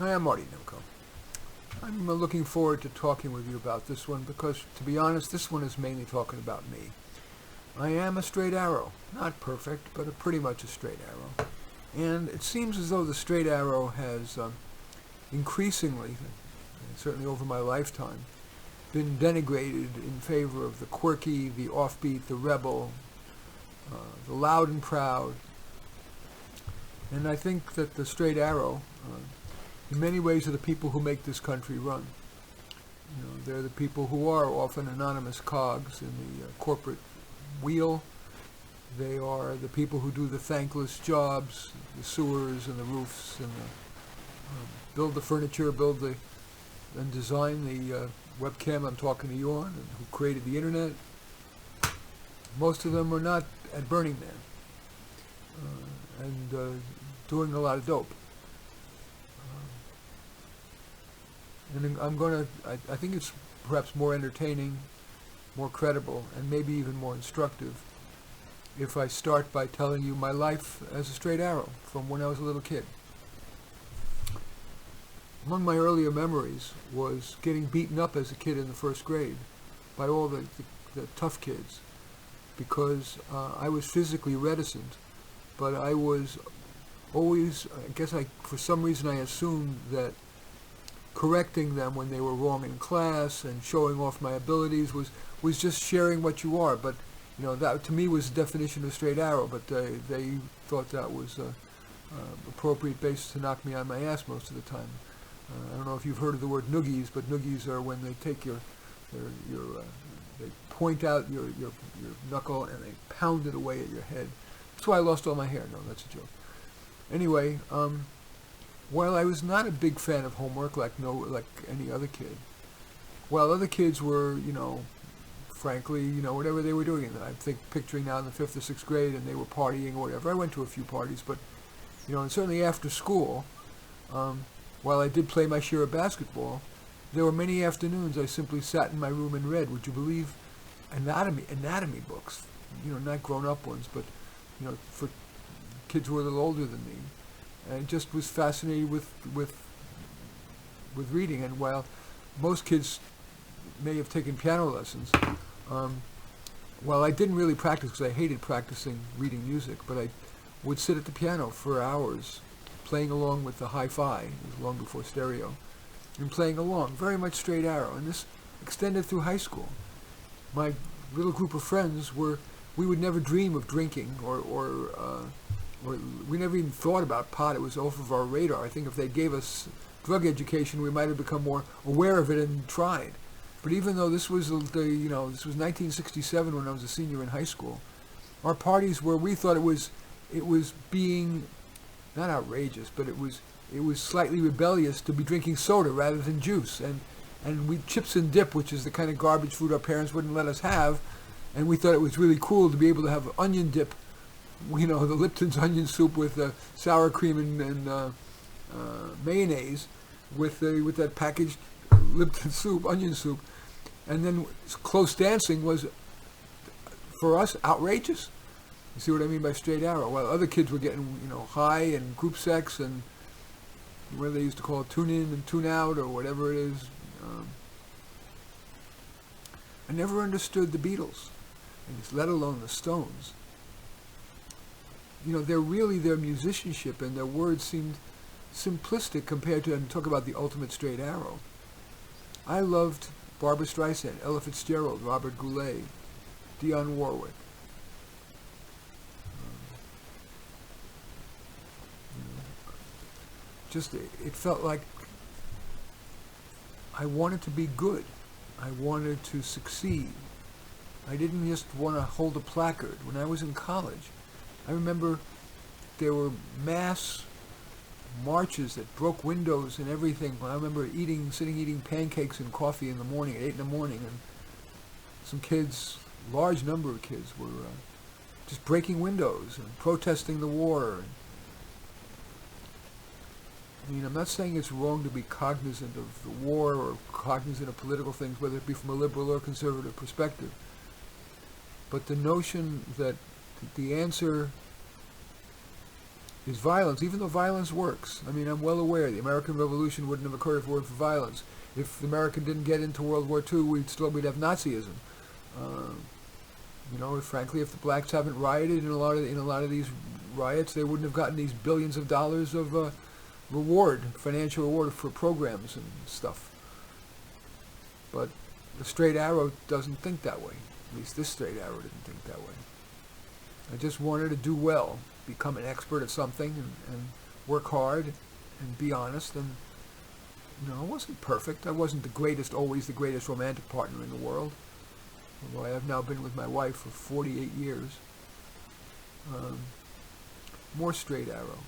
Hi, I'm Marty Nimco. I'm looking forward to talking with you about this one because, to be honest, this one is mainly talking about me. I am a straight arrow. Not perfect, but pretty much a straight arrow. And it seems as though the straight arrow has increasingly, certainly over my lifetime, been denigrated in favor of the quirky, the offbeat, the rebel, the loud and proud. And I think that the straight arrow, in many ways, are the people who make this country run. They're the people who are often anonymous cogs in the corporate wheel. They are the people who do the thankless jobs, the sewers and the roofs, and build the furniture, and design the webcam I'm talking to you on, and who created the internet. Most of them are not at Burning Man and doing a lot of dope. And I think it's perhaps more entertaining, more credible, and maybe even more instructive if I start by telling you my life as a straight arrow from when I was a little kid. Among my earlier memories was getting beaten up as a kid in the first grade by all the tough kids because I was physically reticent, but I was always, for some reason I assumed that correcting them when they were wrong in class and showing off my abilities was just sharing what you are. But that to me was the definition of straight arrow, but they thought that was appropriate basis to knock me on my ass most of the time. I don't know if you've heard of the word noogies, but noogies are when they take they point out your knuckle and they pound it away at your head. That's why I lost all my hair. No, that's a joke. Anyway, while I was not a big fan of homework like any other kid, while other kids were, frankly, whatever they were doing, I think picturing now in the 5th or 6th grade and they were partying or whatever. I went to a few parties, but, and certainly after school, while I did play my share of basketball, there were many afternoons I simply sat in my room and read, would you believe, anatomy books, not grown-up ones, but, for kids who were a little older than me. And I just was fascinated with reading. And while most kids may have taken piano lessons, while I didn't really practice because I hated practicing reading music, but I would sit at the piano for hours playing along with the hi-fi, it was long before stereo, and playing along, very much straight arrow. And this extended through high school. My little group of friends we would never dream of drinking or we never even thought about pot. It was off of our radar. I think if they gave us drug education, we might have become more aware of it and tried. But even though this was this was 1967 when I was a senior in high school, our parties where we thought it was being not outrageous, but it was slightly rebellious to be drinking soda rather than juice, and we chips and dip, which is the kind of garbage food our parents wouldn't let us have, and we thought it was really cool to be able to have onion dip. The Lipton's onion soup with sour cream and mayonnaise with that packaged Lipton soup, onion soup. And then close dancing was, for us, outrageous. You see what I mean by straight arrow? While other kids were getting, high and group sex and what they used to call it, tune in and tune out or whatever it is. I never understood the Beatles, let alone the Stones. Their musicianship and their words seemed simplistic compared to, and talk about the ultimate straight arrow. I loved Barbra Streisand, Ella Fitzgerald, Robert Goulet, Dionne Warwick. It felt like I wanted to be good. I wanted to succeed. I didn't just want to hold a placard. When I was in college, I remember there were mass marches that broke windows and everything. I remember sitting eating pancakes and coffee in the morning at 8 in the morning, and some kids, large number of kids, were just breaking windows and protesting the war. I'm not saying it's wrong to be cognizant of the war or cognizant of political things, whether it be from a liberal or conservative perspective. But the notion that the answer is violence, even though violence works. I mean, I'm well aware the American Revolution wouldn't have occurred if it weren't for violence. If America didn't get into World War II, we'd have Nazism. Frankly, if the blacks haven't rioted in a lot of these riots, they wouldn't have gotten these billions of dollars of financial reward for programs and stuff. But the straight arrow doesn't think that way. At least this straight arrow didn't think that way. I just wanted to do well, become an expert at something, and work hard, and be honest. And I wasn't perfect. I wasn't always the greatest romantic partner in the world. Although I have now been with my wife for 48 years. More straight arrow.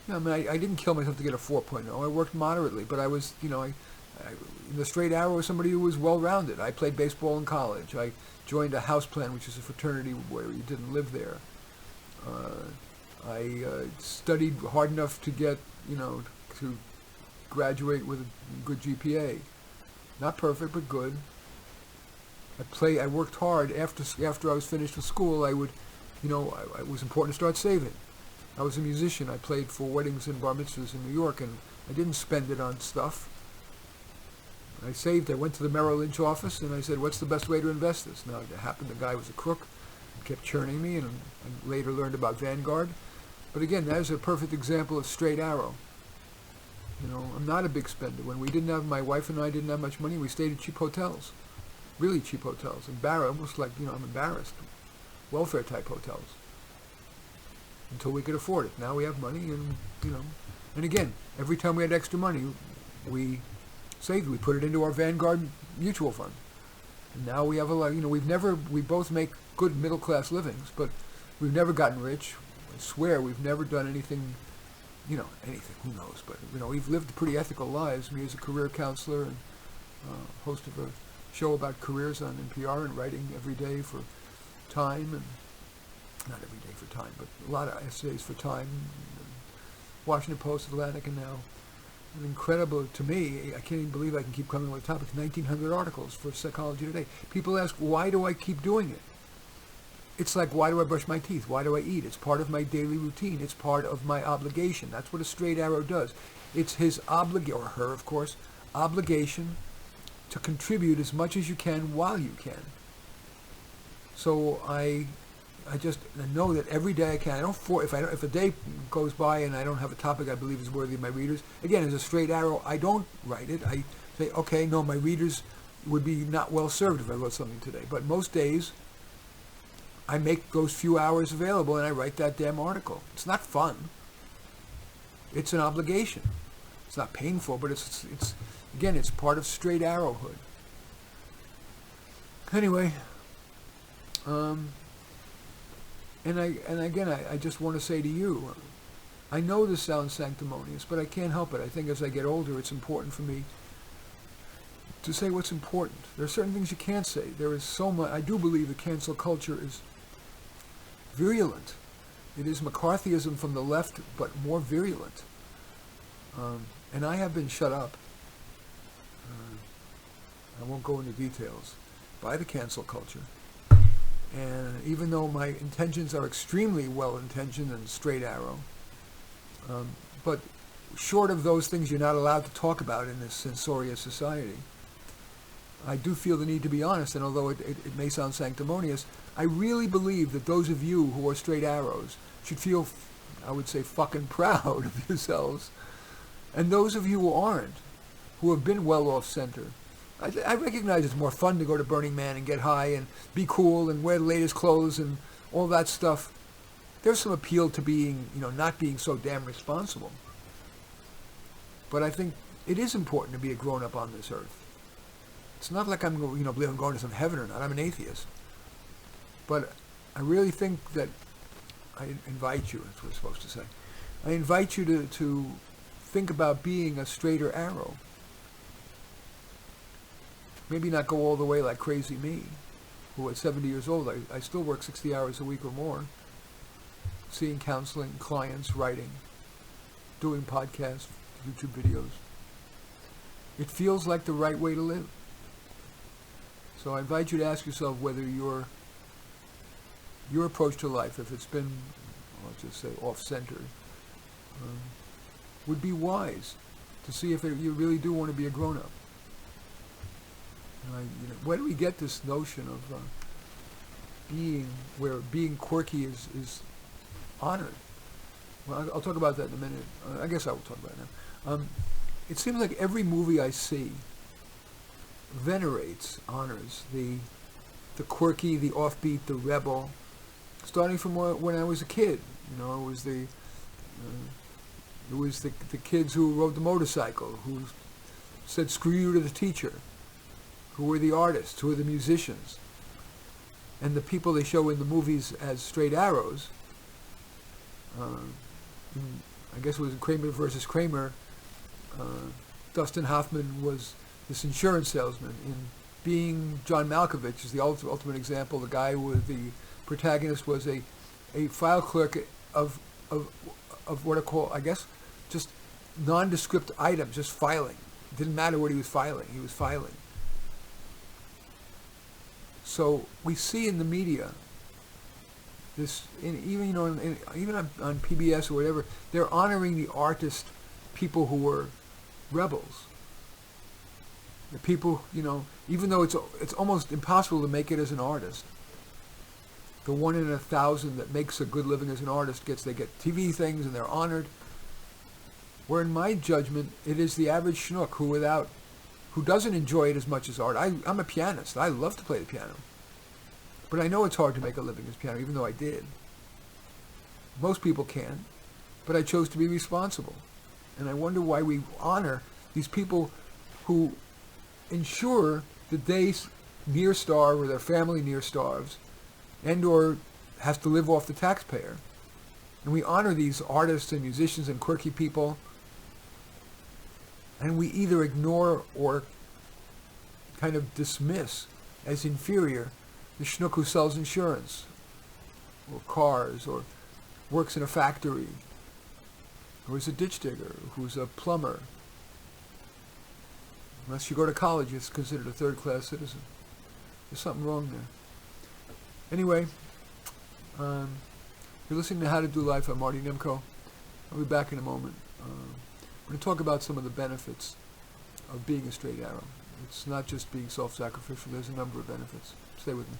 I didn't kill myself to get a 4.0. I worked moderately, but I was, the straight arrow was somebody who was well-rounded. I played baseball in college. I joined a house plan, which is a fraternity where you didn't live there. I studied hard enough to get, to graduate with a good GPA. Not perfect, but good. I worked hard after I was finished with school. I would, it was important to start saving. I was a musician. I played for weddings and bar mitzvahs in New York, and I didn't spend it on stuff. I saved. I went to the Merrill Lynch office, and I said, what's the best way to invest this? Now, it happened the guy was a crook and kept churning me, and I later learned about Vanguard. But again, that is a perfect example of straight arrow. I'm not a big spender. When my wife and I didn't have much money, we stayed at cheap hotels. Really cheap hotels. Almost like, I'm embarrassed. Welfare type hotels. Until we could afford it. Now we have money and, and again, every time we had extra money, we saved. We put it into our Vanguard mutual fund. And now we have a lot, we both make good middle class livings, but we've never gotten rich. I swear we've never done anything, anything, who knows, but, we've lived pretty ethical lives. Me as a career counselor and host of a show about careers on NPR and writing every day for Time, and not every day for Time, but a lot of essays for Time, Washington Post, Atlantic, and now an incredible, to me, I can't even believe I can keep coming with topics, 1,900 articles for Psychology Today. People ask, why do I keep doing it? It's like, why do I brush my teeth? Why do I eat? It's part of my daily routine. It's part of my obligation. That's what a straight arrow does. It's his or her, of course, obligation to contribute as much as you can while you can. So I just know that every day I can. If a day goes by and I don't have a topic I believe is worthy of my readers, again, as a straight arrow, I don't write it. I say, okay, no, my readers would be not well served if I wrote something today. But most days, I make those few hours available and I write that damn article. It's not fun. It's an obligation. It's not painful, but it's again, it's part of straight arrowhood. Anyway, I just want to say to you, I know this sounds sanctimonious, but I can't help it. I think as I get older, it's important for me to say what's important. There are certain things you can't say. There is so much. I do believe that cancel culture is virulent. It is McCarthyism from the left, but more virulent. And I have been shut up. I won't go into details, by the cancel culture. And even though my intentions are extremely well-intentioned and straight arrow, but short of those things you're not allowed to talk about in this censorious society, I do feel the need to be honest, and although it may sound sanctimonious, I really believe that those of you who are straight arrows should feel, I would say, fucking proud of yourselves. And those of you who aren't, who have been well off center, I recognize it's more fun to go to Burning Man and get high and be cool and wear the latest clothes and all that stuff. There's some appeal to being, not being so damn responsible. But I think it is important to be a grown-up on this earth. It's not like I'm, believe I'm going to some heaven or not. I'm an atheist. But I really think that I invite you, that's what I'm supposed to say. I invite you to think about being a straighter arrow. Maybe not go all the way like crazy me, who at 70 years old, I still work 60 hours a week or more, seeing counseling, clients, writing, doing podcasts, YouTube videos. It feels like the right way to live. So I invite you to ask yourself whether your approach to life, if it's been let's just say off-centered, would be wise to see if you really do want to be a grown-up. Where do we get this notion of being quirky is honored? Well, I'll talk about that in a minute. I guess I will talk about it now. It seems like every movie I see venerates, honors the quirky, the offbeat, the rebel, starting from when I was a kid. It was the kids who rode the motorcycle, who said "screw you" to the teacher, who were the artists, who were the musicians, and the people they show in the movies as straight arrows. I guess it was Kramer versus Kramer. Dustin Hoffman was this insurance salesman. In Being John Malkovich is the ultimate example. The guy with the protagonist was a file clerk of what I call, I guess, just nondescript items, just filing. It didn't matter what he was filing. He was filing. So we see in the media this, even on PBS or whatever, they're honoring the artist, people who were rebels. The people, even though it's almost impossible to make it as an artist. The 1 in 1,000 that makes a good living as an artist they get TV things and they're honored. Where in my judgment, it is the average schnook who doesn't enjoy it as much as art. I'm a pianist. I love to play the piano. But I know it's hard to make a living as a piano, even though I did. Most people can, but I chose to be responsible. And I wonder why we honor these people who ensure that they near starve or their family near starves and or has to live off the taxpayer. And we honor these artists and musicians and quirky people, and we either ignore or kind of dismiss as inferior the schnook who sells insurance or cars or works in a factory or is a ditch digger, who's a plumber. Unless you go to college, it's considered a third-class citizen. There's something wrong there. Anyway, you're listening to How to Do Life. I'm Marty Nemko. I'll be back in a moment. We're going to talk about some of the benefits of being a straight arrow. It's not just being self-sacrificial. There's a number of benefits. Stay with me.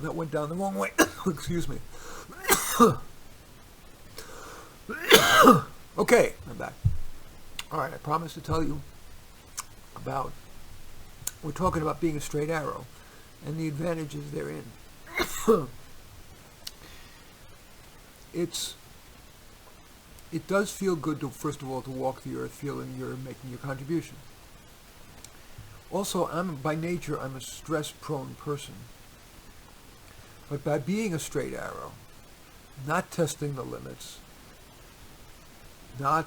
That went down the wrong way. Excuse me. Okay, I'm back. All right, I promised to tell you about, we're talking about being a straight arrow and the advantages therein. It does feel good to, first of all, to walk the earth feeling you're making your contribution. Also, by nature, I'm a stress-prone person. But by being a straight arrow, not testing the limits, not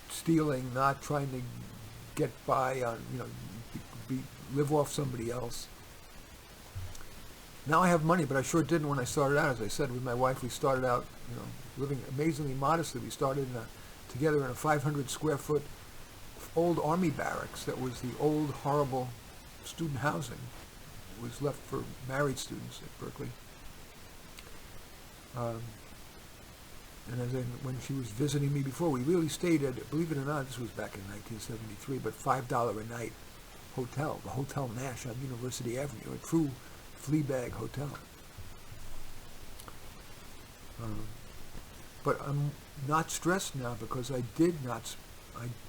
stealing, not trying to get by on, live off somebody else. Now I have money, but I sure didn't when I started out. As I said, with my wife, we started out, living amazingly modestly. We started together in a 500 square foot old army barracks that was the old, horrible student housing. It was left for married students at Berkeley. And when she was visiting me before, we really stayed at, believe it or not, this was back in 1973, but $5 a night hotel, the Hotel Nash on University Avenue, a true flea bag hotel. But I'm not stressed now because I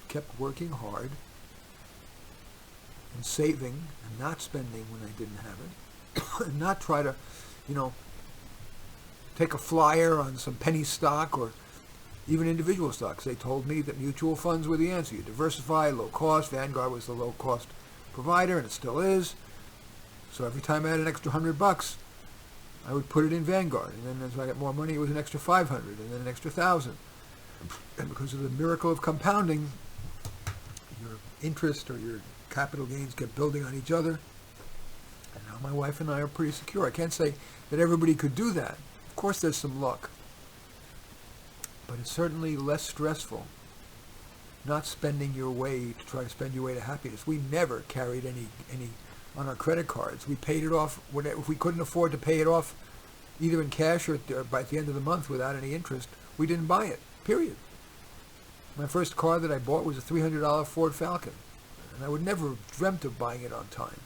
kept working hard and saving and not spending when I didn't have it, and not try to, take a flyer on some penny stock or even individual stocks. They told me that mutual funds were the answer. You diversify, low cost. Vanguard was the low cost provider, and it still is. So every time I had an extra $100, I would put it in Vanguard, and then as I got more money, it was an extra 500, and then an extra 1,000. And because of the miracle of compounding, your interest or your capital gains kept building on each other. And now my wife and I are pretty secure. I can't say that everybody could do that. Of course, there's some luck, but it's certainly less stressful not spending your way to try to spend your way to happiness. We never carried any on our credit cards. We paid it off whatever. If we couldn't afford to pay it off either in cash or by the end of the month without any interest, we didn't buy it, period. My first car that I bought was a $300 Ford Falcon, and I would never have dreamt of buying it on time.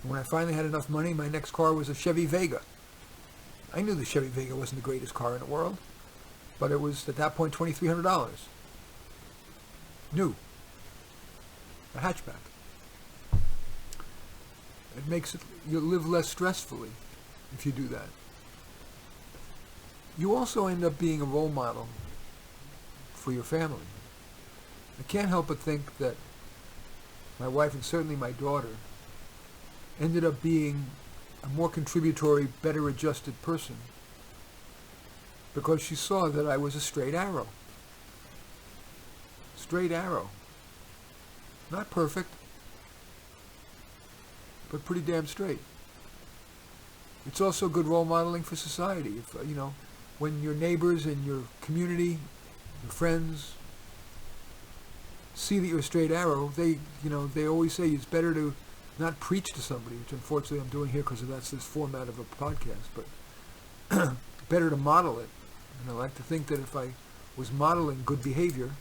And when I finally had enough money, my next car was a Chevy Vega. I knew the Chevy Vega wasn't the greatest car in the world, but it was, at that point, $2,300. New. A hatchback. It makes it, you live less stressfully if you do that. You also end up being a role model for your family. I can't help but think that my wife, and certainly my daughter, ended up being a more contributory, better adjusted person because she saw that I was a straight arrow. Straight arrow. Not perfect, but pretty damn straight. It's also good role modeling for society. If, when your neighbors and your community, your friends, see that you're a straight arrow, they always say it's better to not preach to somebody, which unfortunately I'm doing here because that's this format of a podcast, but better to model it. And I like to think that if I was modeling good behavior,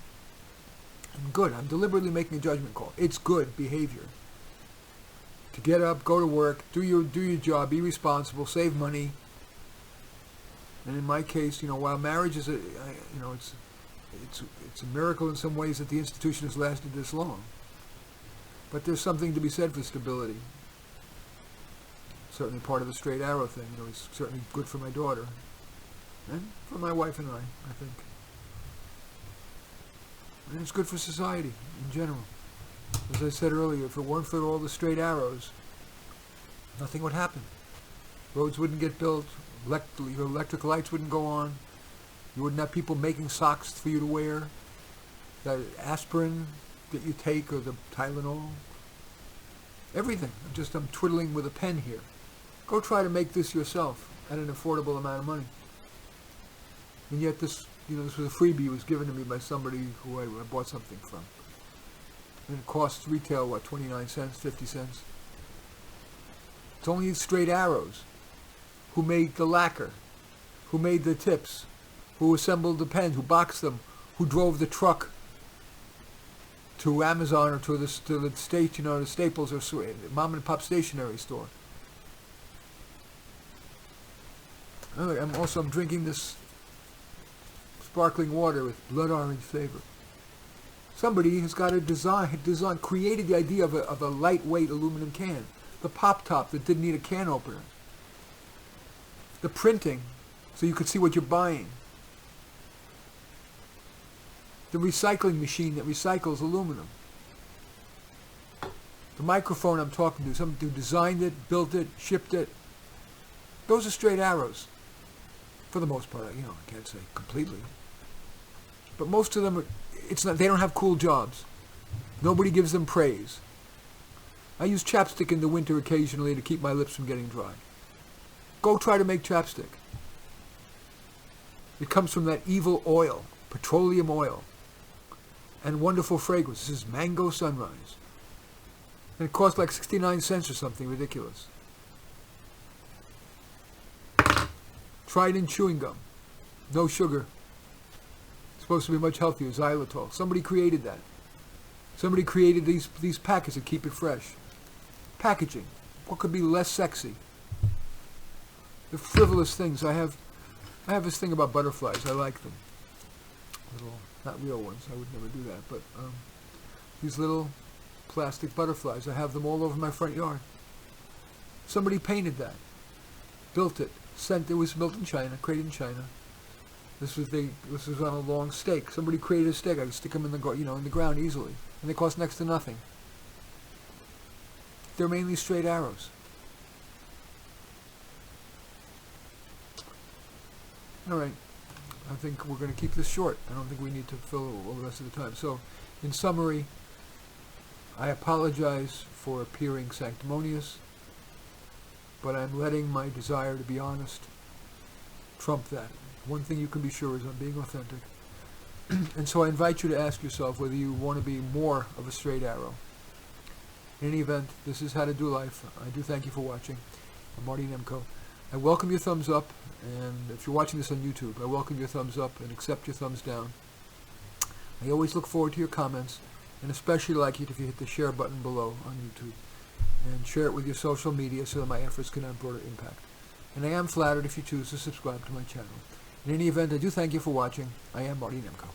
I'm deliberately making a judgment call. It's good behavior to get up, go to work, do your job, be responsible, save money. And in my case, while marriage is it's a miracle in some ways that the institution has lasted this long. But there's something to be said for stability. Certainly part of the straight arrow thing. It's certainly good for my daughter and for my wife and I think. And it's good for society in general. As I said earlier, if it weren't for all the straight arrows, nothing would happen. Roads wouldn't get built, your electric lights wouldn't go on, you wouldn't have people making socks for you to wear, that aspirin that you take or the Tylenol, everything. I'm twiddling with a pen here. Go try to make this yourself at an affordable amount of money. And yet this was a freebie. It was given to me by somebody who I bought something from. And it costs retail, 29 cents, 50 cents. It's only straight arrows. Who made the lacquer? Who made the tips? Who assembled the pens? Who boxed them? Who drove the truck to Amazon or to the state, the Staples or mom and pop stationery store? I'm drinking this sparkling water with blood orange flavor. Somebody has got a created the idea of a lightweight aluminum can. The pop top that didn't need a can opener. The printing, so you could see what you're buying. The recycling machine that recycles aluminum. The microphone I'm talking to, somebody who designed it, built it, shipped it. Those are straight arrows. For the most part, I can't say completely. But most of them, they don't have cool jobs. Nobody gives them praise. I use chapstick in the winter occasionally to keep my lips from getting dry. Go try to make chapstick. It comes from that evil oil, petroleum oil, and wonderful fragrance. This is Mango Sunrise. And it costs like 69 cents or something ridiculous. Trident chewing gum. No sugar. It's supposed to be much healthier, xylitol. Somebody created that. Somebody created these packets that keep it fresh. Packaging. What could be less sexy? The frivolous things. I have this thing about butterflies. I like them. Little, not real ones. I would never do that. But these little plastic butterflies. I have them all over my front yard. Somebody painted that. Built it. It was built in China. Created in China. This was on a long stake. Somebody created a stake. I could stick them in the ground easily, and they cost next to nothing. They're mainly straight arrows. All right. I think we're going to keep this short. I don't think we need to fill all the rest of the time. So, in summary, I apologize for appearing sanctimonious, but I'm letting my desire to be honest trump that. One thing you can be sure is I'm being authentic. And so I invite you to ask yourself whether you want to be more of a straight arrow. In any event, this is How to Do Life. I do thank you for watching. I'm Marty Nemko. I welcome your thumbs up, and if you're watching this on YouTube, I welcome your thumbs up and accept your thumbs down. I always look forward to your comments, and especially like it if you hit the share button below on YouTube. And share it with your social media so that my efforts can have broader impact. And I am flattered if you choose to subscribe to my channel. In any event, I do thank you for watching. I am Marty Nemko.